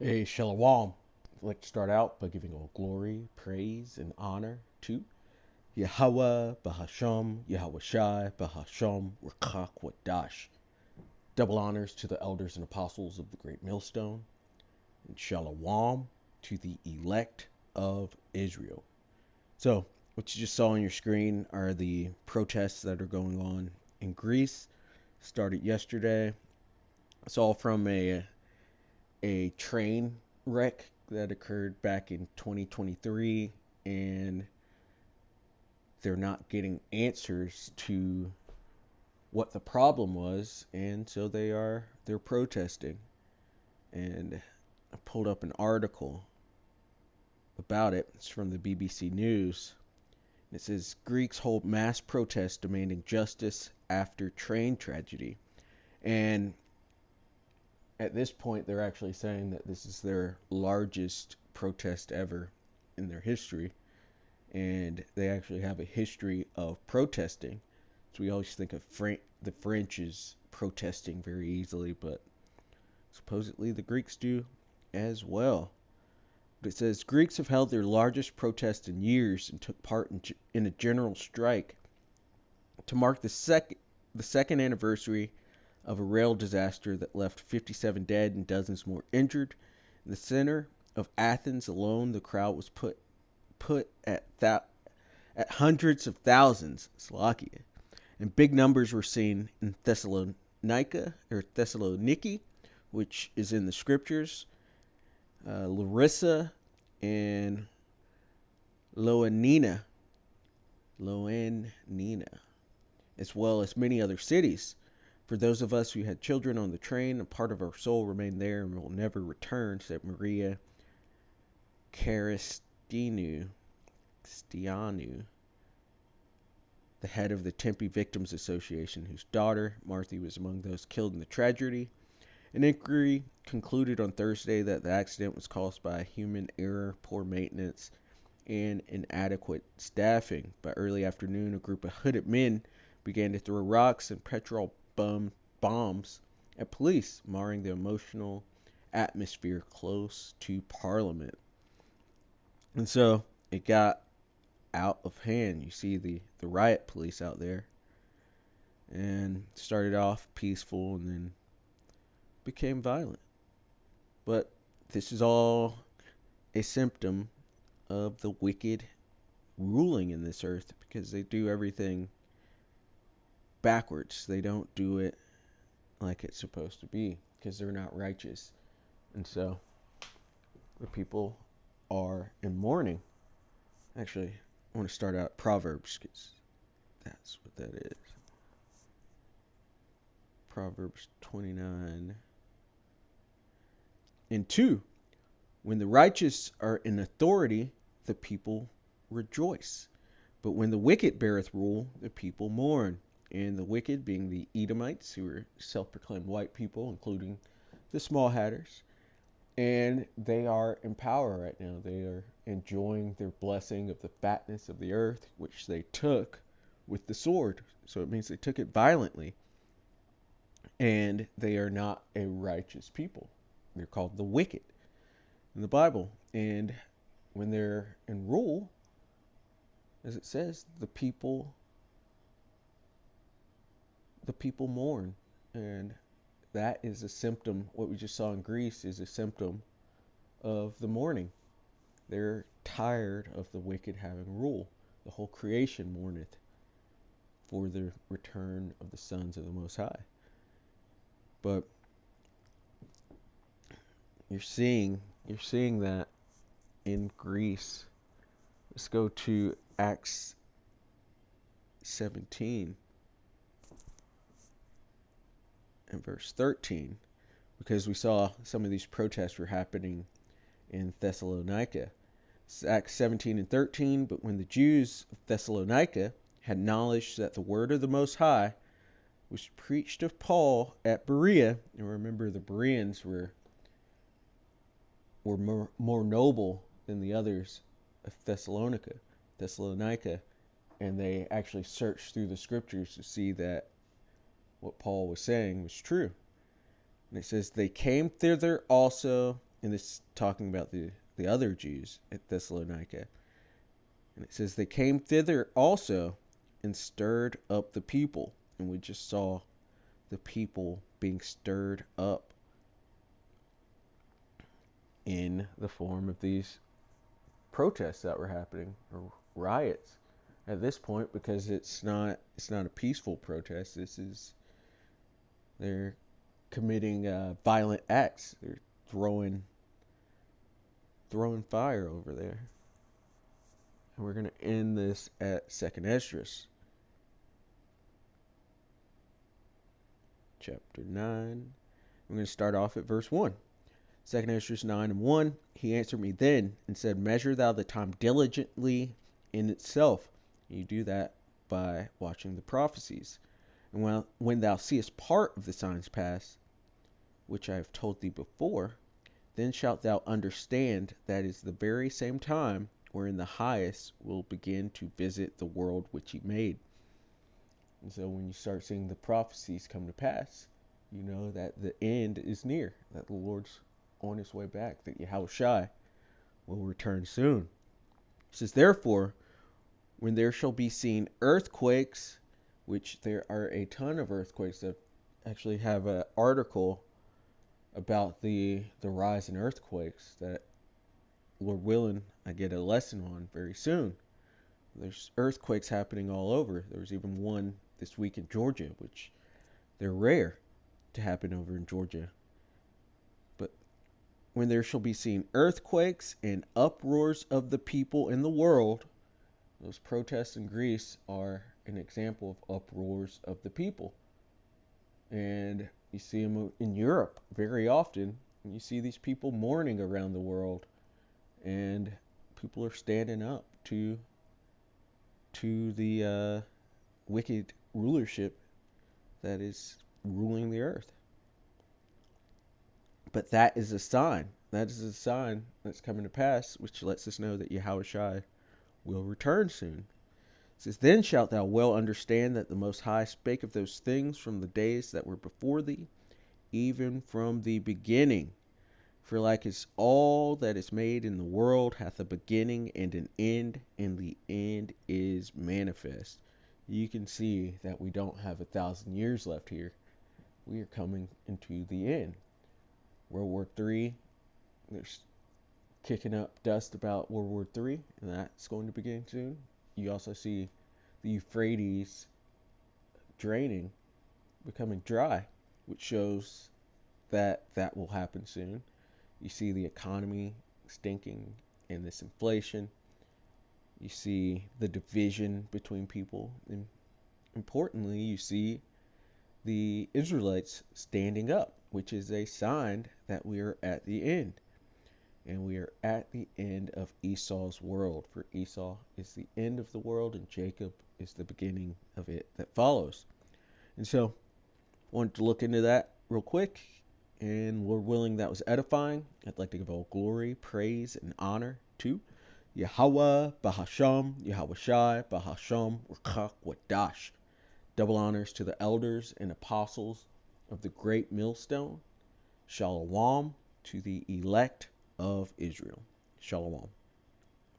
Hey, Shalom. I'd like to start out by giving all glory, praise, and honor to Yahweh, Bahasham, Yahweh Shai, Bahasham, Rakak Wadash. Double honors to the elders and apostles of the Great Millstone, and Shalom to the elect of Israel. So, what you just saw on your screen are the protests that are going on in Greece. Started yesterday. It's all from a train wreck that occurred back in 2023, and they're not getting answers to what the problem was, and so they're protesting. And I pulled up an article about it. It's from the BBC News. It says Greeks hold mass protest demanding justice after train tragedy. And at this point, they're actually saying that this is their largest protest ever in their history. And they actually have a history of protesting. So we always think of the French as protesting very easily, but supposedly the Greeks do as well. But it says Greeks have held their largest protest in years and took part in a general strike to mark the second anniversary of a rail disaster that left 57 dead and dozens more injured. In the center of Athens alone, the crowd was put at hundreds of thousands, Slovakia, and big numbers were seen in Thessaloniki, which is in the scriptures, Larissa, and Ioannina, as well as many other cities. For those of us who had children on the train, a part of our soul remained there and will never return, said Maria Stianu, the head of the Tempe Victims Association, whose daughter, Martha, was among those killed in the tragedy. An inquiry concluded on Thursday that the accident was caused by human error, poor maintenance, and inadequate staffing. By early afternoon, a group of hooded men began to throw rocks and petrol bombs at police, marring the emotional atmosphere close to Parliament. And so it got out of hand. You see the riot police out there, and started off peaceful and then became violent. But this is all a symptom of the wicked ruling in this earth, because they do everything backwards. They don't do it like it's supposed to be, because they're not righteous. And so the people are in mourning. Actually, I want to start out Proverbs, because that's what that is. Proverbs 29 and 2. When the righteous are in authority, the people rejoice. But when the wicked beareth rule, the people mourn. And the wicked being the Edomites, who are self-proclaimed white people, including the small hatters. And they are in power right now. They are enjoying their blessing of the fatness of the earth, which they took with the sword. So it means they took it violently. And they are not a righteous people. They're called the wicked in the Bible. And when they're in rule, as it says, the people mourn. And that is a symptom. What we just saw in Greece is a symptom of the mourning. They're tired of the wicked having rule. The whole creation mourneth for the return of the sons of the Most High. But you're seeing that in Greece. Let's go to Acts 17 and verse 13, because we saw some of these protests were happening in Thessalonica. It's Acts 17 and 13. But when the Jews of Thessalonica had knowledge that the word of the Most High was preached of Paul at Berea, and remember the Bereans were more noble than the others of Thessalonica, and they actually searched through the scriptures to see that what Paul was saying was true. And it says, they came thither also, and this is talking about the other Jews at Thessalonica. And it says, they came thither also and stirred up the people. And we just saw the people being stirred up in the form of these protests that were happening, or riots at this point, because it's not a peaceful protest. They're committing violent acts. They're throwing fire over there. And we're going to end this at 2nd Esdras, chapter 9. We're going to start off at verse 1. 2nd Esdras 9:1. He answered me then and said, measure thou the time diligently in itself. You do that by watching the prophecies. And when thou seest part of the signs pass, which I have told thee before, then shalt thou understand that is the very same time wherein the highest will begin to visit the world which he made. And so when you start seeing the prophecies come to pass, you know that the end is near, that the Lord's on his way back, that Yahushua will return soon. It says, therefore, when there shall be seen earthquakes, which there are a ton of earthquakes that actually have an article about the rise in earthquakes that, Lord willing, I get a lesson on very soon. There's earthquakes happening all over. There was even one this week in Georgia, which they're rare to happen over in Georgia. But when there shall be seen earthquakes and uproars of the people in the world, those protests in Greece are an example of uproars of the people. And you see them in Europe very often. You see these people mourning around the world, and people are standing up to the wicked rulership that is ruling the earth. But that is a sign. That is a sign that's coming to pass, which lets us know that Yahushua will return soon. It says, then shalt thou well understand that the Most High spake of those things from the days that were before thee, even from the beginning. For like as all that is made in the world hath a beginning and an end, and the end is manifest. You can see that we don't have 1,000 years left here. We are coming into the end. World War III, there's kicking up dust about World War III, and that's going to begin soon. You also see the Euphrates draining, becoming dry, which shows that will happen soon. You see the economy stinking and this inflation. You see the division between people. And importantly, you see the Israelites standing up, which is a sign that we are at the end. And we are at the end of Esau's world. For Esau is the end of the world, and Jacob is the beginning of it that follows. And so, I wanted to look into that real quick. And Lord willing, that was edifying. I'd like to give all glory, praise, and honor to Yahweh, Bahasham, Yahushai, Bahasham, Rakak, Wadash. Double honors to the elders and apostles of the great millstone. Shalom to the elect of Israel. Shalom.